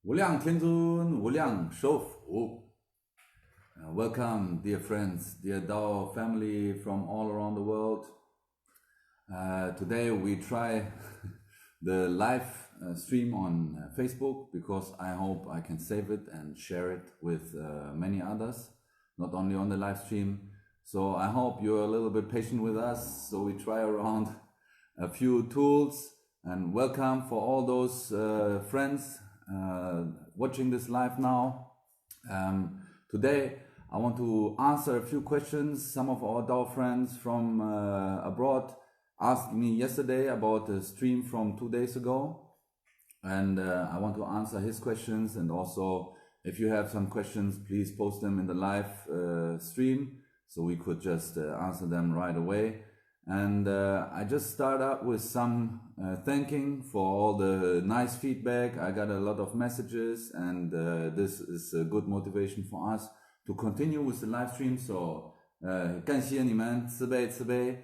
无量天尊，无量寿佛。Welcome, dear friends, dear Dao family from all around the world. Today we try the live stream on Facebook because I hope I can save it and share it with many others, not only on the live stream. So I hope you're a little bit patient with us. So we try around a few tools, and welcome for all those friends watching this live now. Today I want to answer a few questions. Some of our Dao friends from abroad asked me yesterday about the stream from 2 days ago, and I want to answer his questions. And also, if you have some questions, please post them in the live stream so we could just answer them right away. And I just start out with some thanking for all the nice feedback. I got a lot of messages, and this is a good motivation for us to continue with the live stream. So 感谢你们，慈悲慈悲。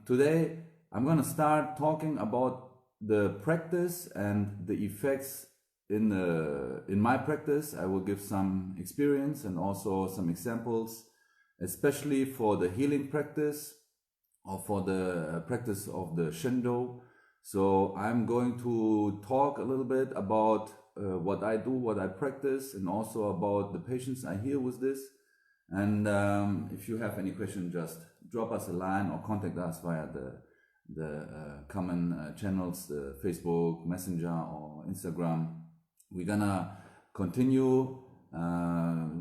Today I'm going to start talking about the practice and the effects in my practice. I will give some experience and also some examples, especially for the healing practice or for the practice of the Shendo. So I'm going to talk a little bit about what I do, what I practice, and also about the patients I heal with this. And if you have any question, just drop us a line or contact us via the common channels, the Facebook, Messenger, or Instagram. We're gonna continue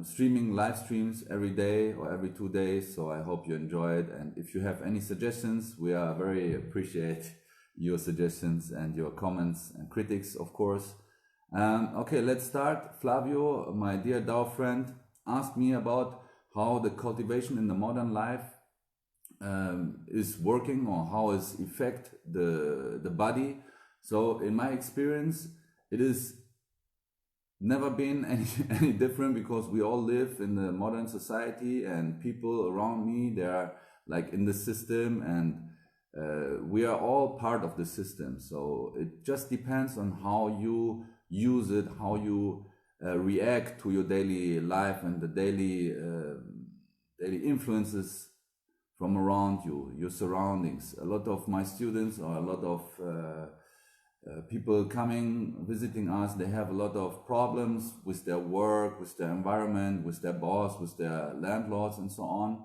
streaming live streams every day or every 2 days, so I hope you enjoy it. And if you have any suggestions, we are very appreciate your suggestions and your comments and critics, of course. Okay, let's start. Flavio, my dear Dao friend, asked me about how the cultivation in the modern life is working, or how it affect the body. So in my experience, it is never been any different, because we all live in the modern society, and people around me, they are like in the system, and we are all part of the system. So it just depends on how you use it, how you react to your daily life and the daily influences from around you, your surroundings. A lot of my students, or a lot of people coming, visiting us, they have a lot of problems with their work, with their environment, with their boss, with their landlords, and so on.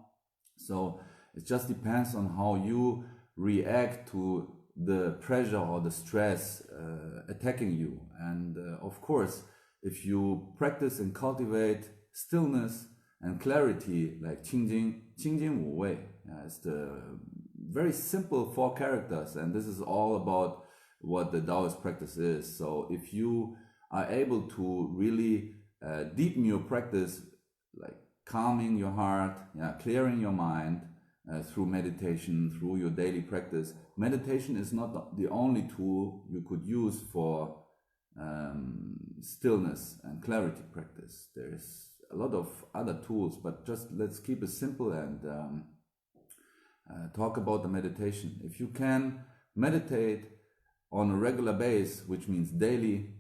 So it just depends on how you react to the pressure or the stress attacking you. And of course, if you practice and cultivate stillness and clarity, like Qingjing Wu Wei, it's the very simple 4 characters, and this is all about what the Daoist practice is. So if you are able to really deepen your practice, like calming your heart, clearing your mind through meditation, through your daily practice. Meditation is not the only tool you could use for stillness and clarity practice. There's a lot of other tools, but just let's keep it simple and talk about the meditation. If you can meditate on a regular basis, which means daily,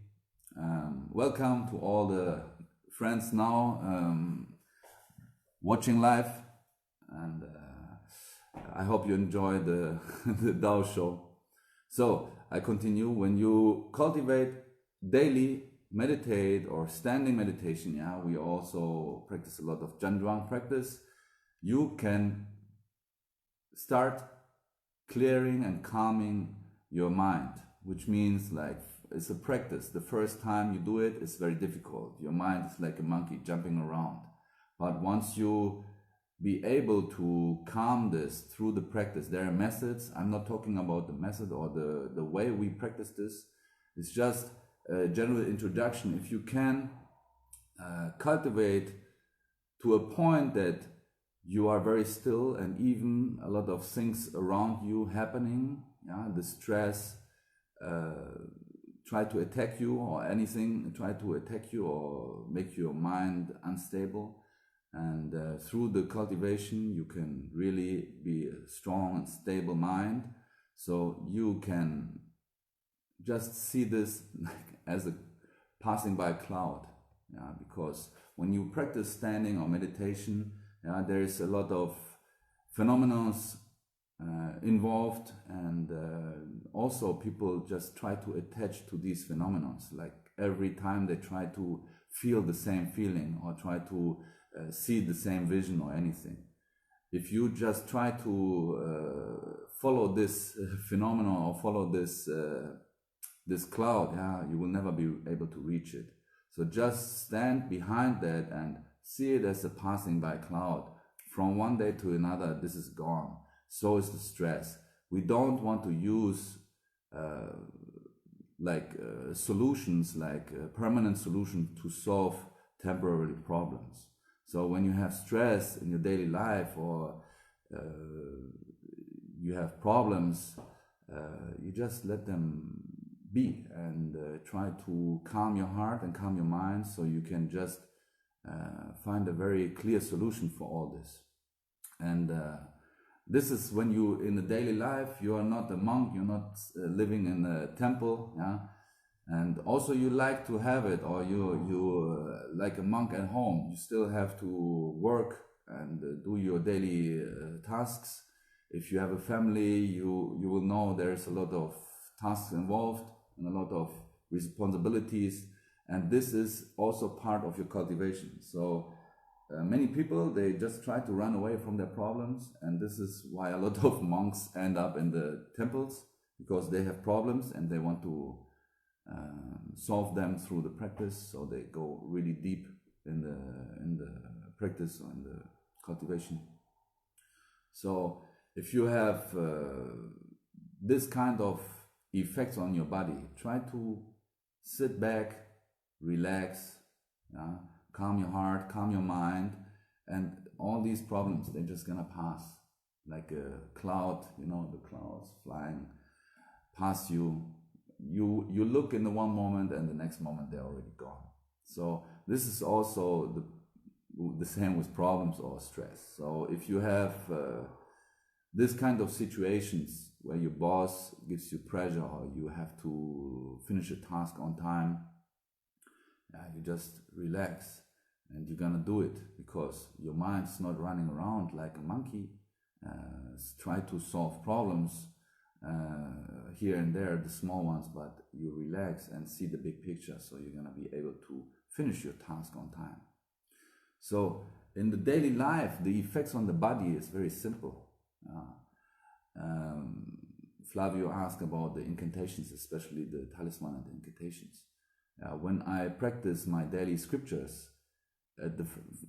welcome to all the friends now watching live, and I hope you enjoy the Dao show. So I continue. When you cultivate daily, meditate or standing meditation, we also practice a lot of Zhanzhuang practice. You can start clearing and calming your mind, which means like it's a practice. The first time you do it, it's very difficult. Your mind is like a monkey jumping around. But once you be able to calm this through the practice, there are methods. I'm not talking about the method or the way we practice this. It's just a general introduction. If you can cultivate to a point that you are very still, and even a lot of things around you happening, the stress try to attack you, or anything try to attack you or make your mind unstable. And through the cultivation, you can really be a strong and stable mind. So you can just see this like as a passing by cloud. Because when you practice standing or meditation, there is a lot of phenomena involved, and also people just try to attach to these phenomena. Like every time they try to feel the same feeling or try to see the same vision or anything. If you just try to follow this phenomenon or follow this this cloud, you will never be able to reach it. So just stand behind that and see it as a passing by cloud. From one day to another, this is gone. So is the stress. We don't want to use solutions, like permanent solutions to solve temporary problems. So when you have stress in your daily life, or you have problems, you just let them be and try to calm your heart and calm your mind, so you can just find a very clear solution for all this. And this is when you, in the daily life, you are not a monk, you're not living in a temple, and also you like to have it, or you like a monk at home, you still have to work and do your daily tasks. If you have a family, you will know there's a lot of tasks involved and a lot of responsibilities, and this is also part of your cultivation. So many people, they just try to run away from their problems, and this is why a lot of monks end up in the temples, because they have problems and they want to solve them through the practice. So they go really deep in the practice or in the cultivation. So if you have this kind of effects on your body, try to sit back, relax, calm your heart, calm your mind, and all these problems, they're just gonna pass like a cloud, the clouds flying past you. You look in the one moment, and the next moment they're already gone. So this is also the same with problems or stress. So if you have this kind of situations where your boss gives you pressure, or you have to finish a task on time, you just relax, and you're gonna do it, because your mind's not running around like a monkey. Try to solve problems here and there, the small ones, but you relax and see the big picture, so you're gonna be able to finish your task on time. So in the daily life, the effects on the body is very simple. Flavio asked about the incantations, especially the talisman and the incantations. When I practice my daily scriptures,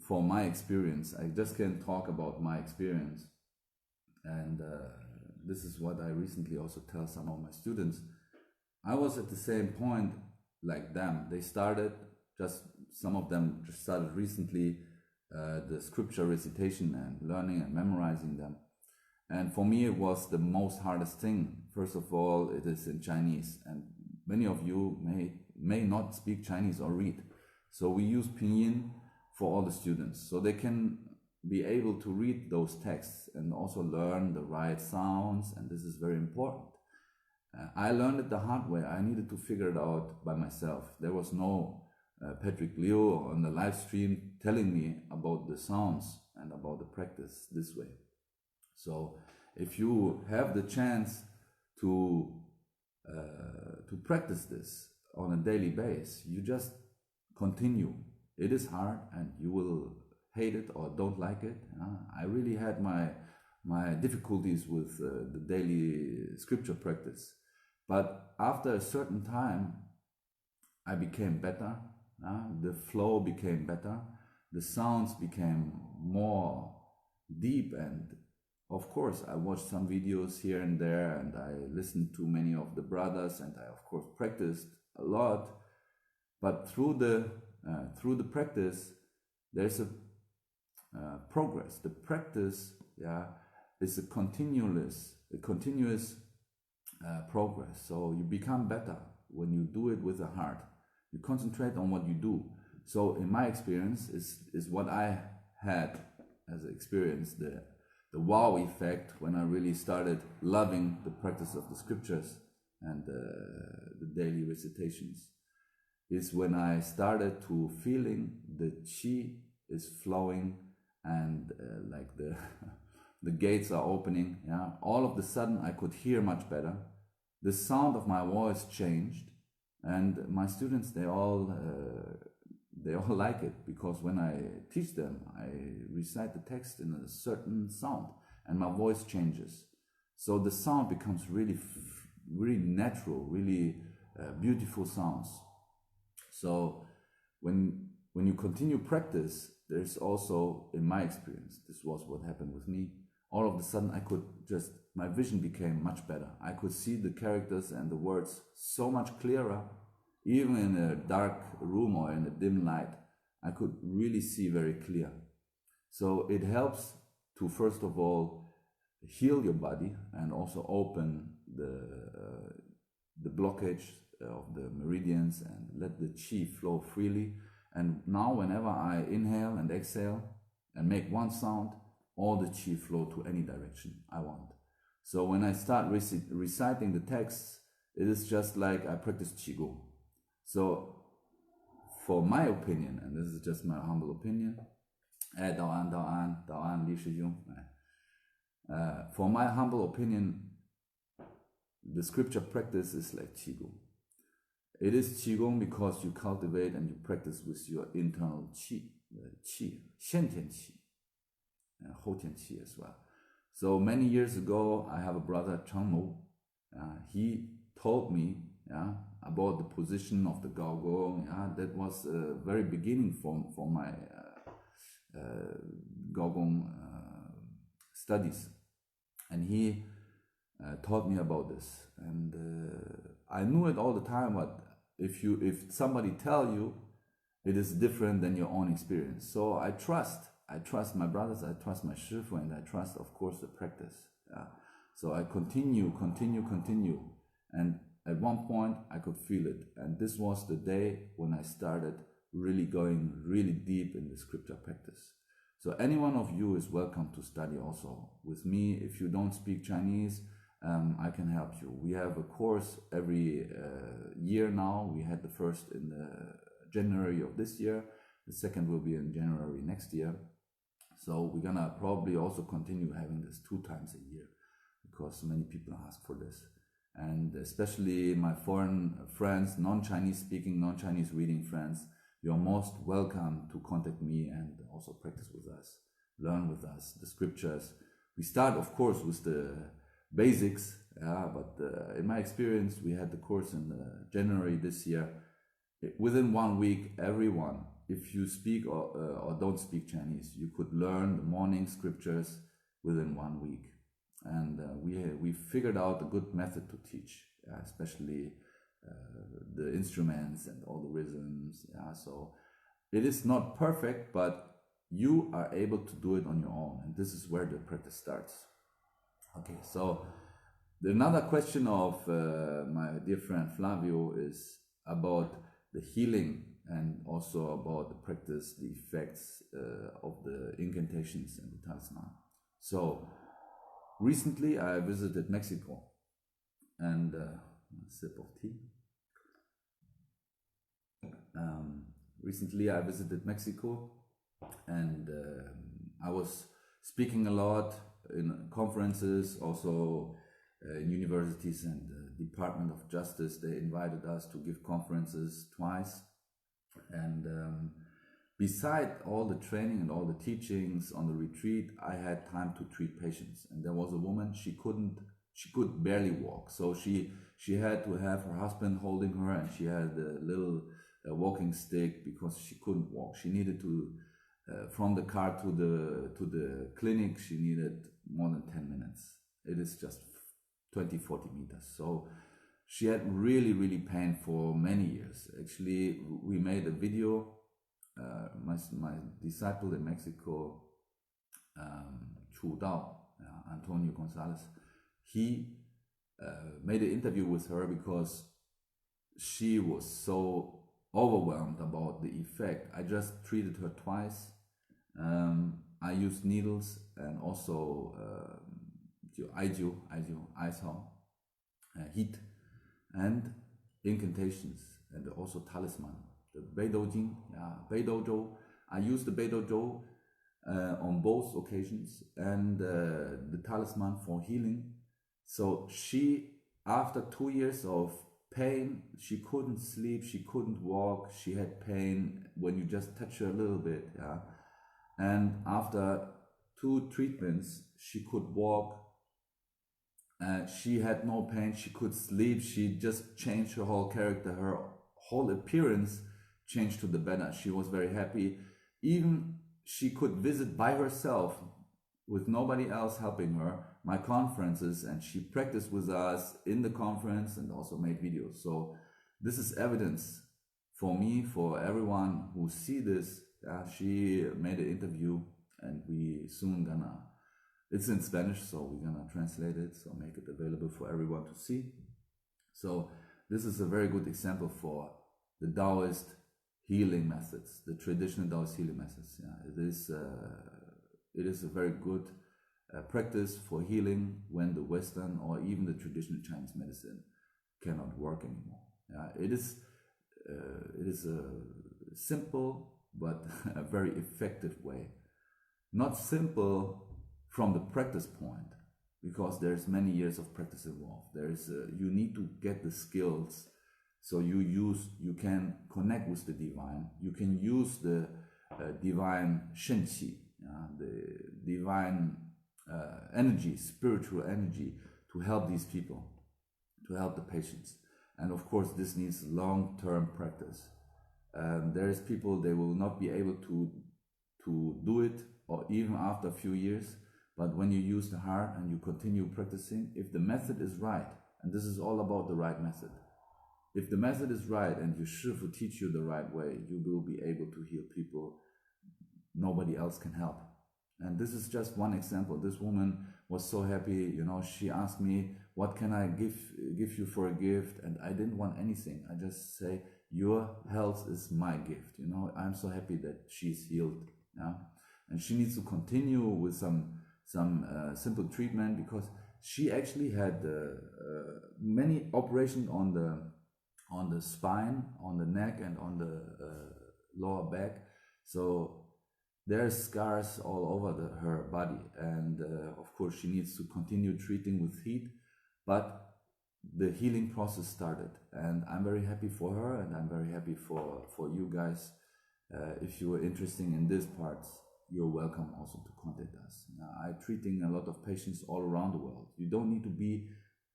for my experience, I just can talk about my experience, and this is what I recently also tell some of my students. I was at the same point like them. They started, some of them just started recently the scripture recitation and learning and memorizing them. And for me, it was the most hardest thing. First of all, it is in Chinese, and many of you may not speak Chinese or read. So we use pinyin for all the students, so they can be able to read those texts and also learn the right sounds, and this is very important. I learned it the hard way. I needed to figure it out by myself. There was no Patrick Liu on the live stream telling me about the sounds and about the practice this way. So if you have the chance to practice this on a daily basis, you just continue. It is hard, and you will hate it or don't like it. I really had my difficulties with the daily scripture practice, but after a certain time, I became better. The flow became better. The sounds became more deep, and of course, I watched some videos here and there, and I listened to many of the brothers, and I of course practiced a lot. But through the practice, there's a progress. The practice, is a continuous progress. So you become better when you do it with the heart. You concentrate on what you do. So in my experience, is what I had as an experience, the wow effect, when I really started loving the practice of the scriptures and the daily recitations. is when I started to feeling the qi is flowing and like the the gates are opening. Yeah, all of a sudden I could hear much better. The sound of my voice changed, and my students they all like it, because when I teach them, I recite the text in a certain sound, and my voice changes. So the sound becomes really natural, really beautiful sounds. So when you continue practice, there's also, in my experience, this was what happened with me. All of a sudden, my vision became much better. I could see the characters and the words so much clearer, even in a dark room or in a dim light. I could really see very clear. So it helps to, first of all, heal your body and also open the blockage of the meridians and let the qi flow freely. And now whenever I inhale and exhale and make one sound, all the qi flow to any direction I want. So when I start reciting the texts, it is just like I practice qigong. So for my opinion, and this is just my humble opinion, for my humble opinion, the scripture practice is like qigong. It is qigong because you cultivate and you practice with your internal qi, qi, 先天 qi, 后天 qi as well. So many years ago, I have a brother, Changmu. He told me about the position of the Gaogong. That was very beginning for my Gaogong studies. And he taught me about this. And I knew it all the time, but if somebody tell you, it is different than your own experience. So I trust my brothers, I trust my shifu, and I trust, of course, the practice. So I continue. And at one point, I could feel it. And this was the day when I started really going really deep in the scripture practice. So any one of you is welcome to study also with me. If you don't speak Chinese, I can help you. We have a course every year now. We had the first in January of this year. The second will be in January next year. So we're gonna probably also continue having this 2 times a year, because many people ask for this. And especially my foreign friends, non-Chinese speaking, non-Chinese reading friends, you're most welcome to contact me and also practice with us, learn with us the scriptures. We start, of course, with the basics, but in my experience, we had the course in January this year. Within 1 week, everyone, if you speak or don't speak Chinese, you could learn the morning scriptures within 1 week. And we figured out a good method to teach, especially the instruments and all the rhythms. So it is not perfect, but you are able to do it on your own, and this is where the practice starts. Okay, so another question of my dear friend Flavio is about the healing and also about the practice, the effects of the incantations and the talisman. So recently I visited Mexico, and a sip of tea. Recently I visited Mexico, and I was speaking a lot in conferences, also in universities and the Department of Justice. They invited us to give conferences twice. And beside all the training and all the teachings on the retreat, I had time to treat patients. And there was a woman, she could barely walk. So she had to have her husband holding her, and she had a little walking stick because she couldn't walk. She needed to, from the car to the clinic, she needed more than 10 minutes. It is just 20-40 meters. So she had really pain for many years. Actually, we made a video. My disciple in Mexico, Antonio Gonzalez, he made an interview with her because she was so overwhelmed about the effect. I just treated her twice. I used needles and also heat and incantations. and also talisman. The Beidou Jing, Beidou Zhou. I use the Beidou Zhou on both occasions, and the talisman for healing. So she, after 2 years of pain, she couldn't sleep, she couldn't walk, she had pain when you just touch her a little bit, and after 2 treatments she could walk, she had no pain, she could sleep, she just changed her whole character, her whole appearance changed to the better. She was very happy. Even she could visit by herself with nobody else helping her my conferences, and she practiced with us in the conference and also made videos. So this is evidence for me, for everyone who see this. She made an interview, and we soon gonna, it's in Spanish, so we're gonna translate it, so make it available for everyone to see. So this is a very good example for the Daoist healing methods, the traditional Daoist healing methods. It is a very good practice for healing when the Western or even the traditional Chinese medicine cannot work anymore. It is a simple but a very effective way. Not simple from the practice point, because there's many years of practice involved. You need to get the skills, so you can connect with the divine. You can use the divine shenqi, the divine energy, spiritual energy, to help these people, to help the patients. And of course, this needs long-term practice. There is people, they will not be able to do it, or even after a few years. But when you use the heart and you continue practicing, if the method is right, and this is all about the right method, if the method is right and your Shifu teach you the right way, you will be able to heal people nobody else can help. And this is just one example. This woman was so happy, she asked me, what can I give you for a gift? And I didn't want anything. I just say, your health is my gift. I'm so happy that she's healed. And she needs to continue with some simple treatment, because she actually had many operations on the spine, on the neck, and on the lower back. So there's scars all over her body, and of course she needs to continue treating with heat, but the healing process started, and I'm very happy for her, and I'm very happy for you guys. If you are interested in these parts, you're welcome also to contact us. I'm treating a lot of patients all around the world. You don't need to be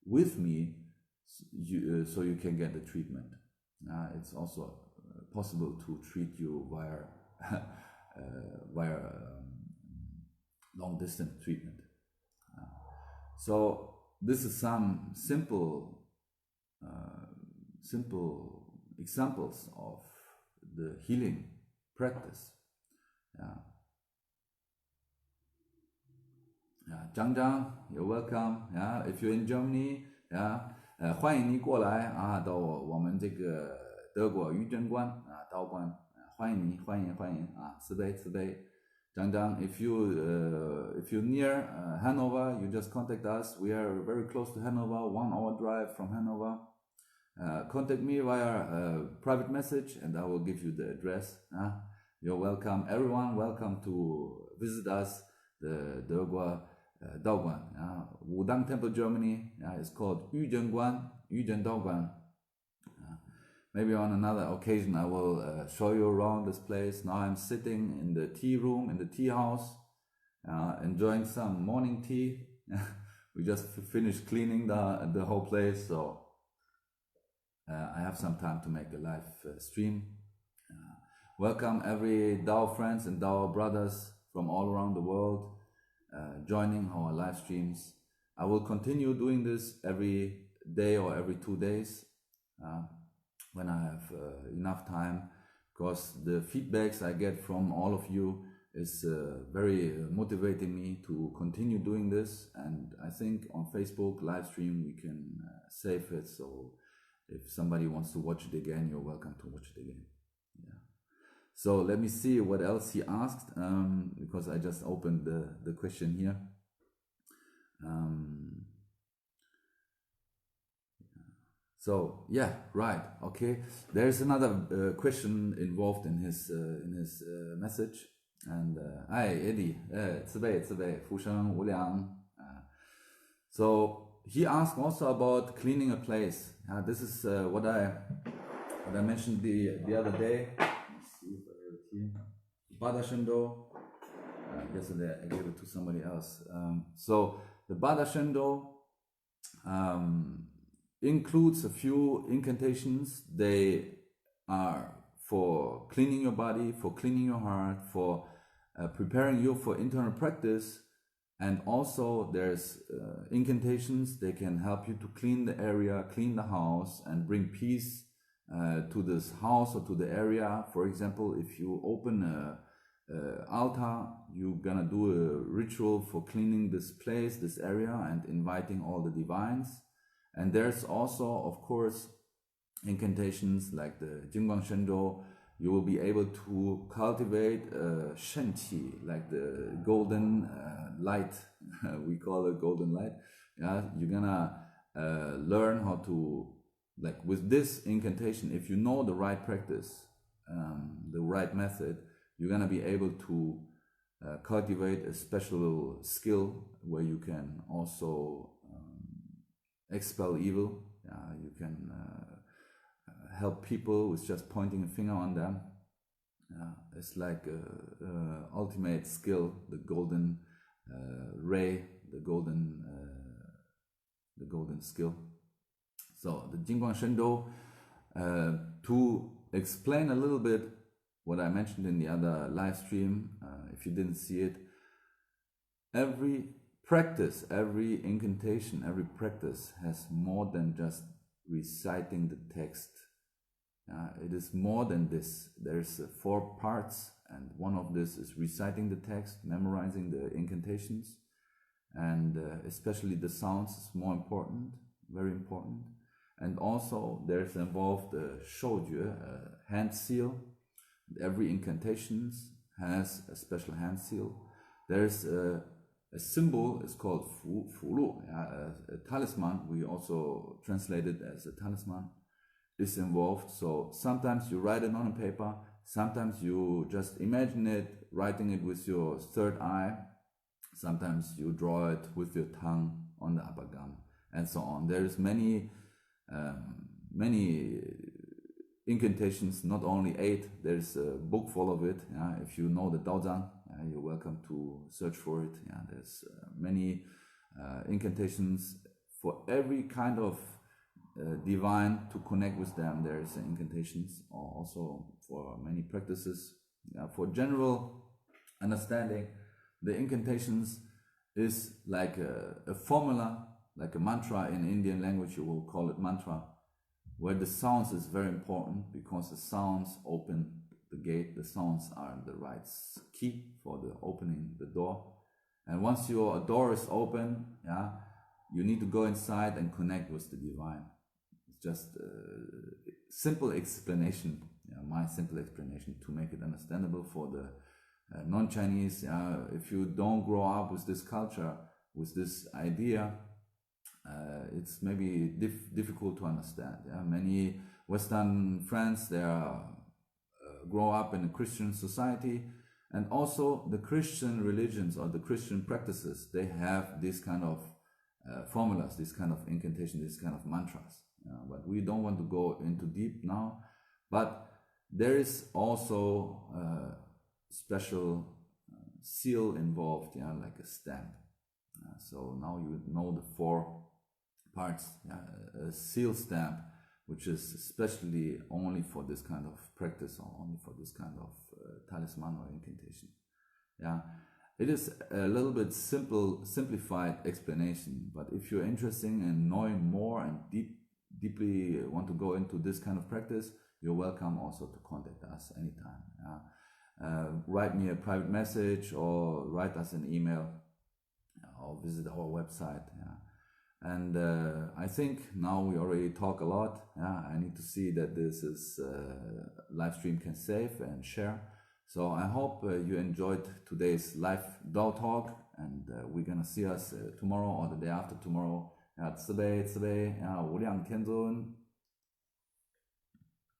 with me so you can get the treatment. It's also possible to treat you via long distance treatment. So this is some simple examples of the healing practice. Zhang Zhang, you're welcome. If you're in Germany, 欢迎你过来到我们这个德国于真观道观，欢迎你，欢迎慈悲。Zhang Zhang, if you're near Hanover, you just contact us. We are very close to Hanover, 1 hour drive from Hanover. Contact me via private message, and I will give you the address. You're welcome. Everyone, welcome to visit us, the Deguo Daoguan. Wudang Temple, Germany. It's called Yuzhen Daoguan. Maybe on another occasion I will show you around this place. Now I'm sitting in the tea room, in the tea house, enjoying some morning tea. We just finished cleaning the whole place, so I have some time to make a live stream. Welcome every Dao friends and Dao brothers from all around the world joining our live streams. I will continue doing this every day or every 2 days when I have enough time, because the feedbacks I get from all of you is very motivating me to continue doing this. And I think on Facebook live stream we can save it, so if somebody wants to watch it again, you're welcome to watch it again. So let me see what else he asked, because I just opened the question here. So yeah, right. Okay. There's another question involved in his message. And hi Eddie, 慈悲慈悲，福生无量. So he asked also about cleaning a place. This is what I mentioned the other day. Let's see if I have it here. Bada Shendo. Yesterday I gave it to somebody else. So the Bada Shendo includes a few incantations. They are for cleaning your body, for cleaning your heart, for preparing you for internal practice. And also there's incantations. They can help you to clean the area, clean the house, and bring peace to this house or to the area. For example, if you open a altar, you're gonna do a ritual for cleaning this place, this area, and inviting all the divines. And there's also, of course, incantations like the Jingguang Shendo. You will be able to cultivate Shen Qi, like the golden light. We call it golden light. Yeah, you're gonna learn how to, like with this incantation, if you know the right practice, the right method, you're gonna be able to cultivate a special skill where you can also expel evil. You can help people with just pointing a finger on them. It's like a ultimate skill, the golden ray, the golden skill. So the Jingguang Shendo, to explain a little bit what I mentioned in the other live stream, if you didn't see it, every practice, every incantation, every practice has more than just reciting the text. It is more than this. There's 4 parts, and one of this is reciting the text, memorizing the incantations, and especially the sounds is more important, very important. And also there's involved a shoujue, a hand seal. Every incantation has a special hand seal. There's a symbol, it's called fulu, a talisman. We also translate it as a talisman, is involved. So sometimes you write it on a paper, sometimes you just imagine it, writing it with your third eye, sometimes you draw it with your tongue on the upper gum, and so on. There's many incantations, not only 8, there's a book full of it. If you know the Daozang, you're welcome to search for it. There's many incantations for every kind of divine, to connect with them. There's incantations also for many practices. For general understanding, the incantations is like a formula, like a mantra. In Indian language you will call it mantra, where the sounds is very important, because the sounds open the gate. The sounds are the right key for the opening the door. And once your door is open, you need to go inside and connect with the divine. It's just a simple explanation, my simple explanation, to make it understandable for the non-Chinese. If you don't grow up with this culture, with this idea, it's maybe difficult to understand. Many Western friends, they grow up in a Christian society, and also the Christian religions or the Christian practices, they have this kind of formulas, this kind of incantation, this kind of mantras. But we don't want to go into deep now. But there is also a special seal involved, like a stamp. So now you know the 4 parts. A seal stamp, which is especially only for this kind of practice, or only for this kind of talisman or incantation. It is a little bit simplified explanation, but if you're interested in knowing more and deeply want to go into this kind of practice, you're welcome also to contact us anytime. Write me a private message, or write us an email, or visit our website. And I think now we already talk a lot. I need to see that this is live stream can save and share. So I hope you enjoyed today's live Dao talk, and we're gonna see us tomorrow or the day after tomorrow. 慈悲慈悲，无量天尊。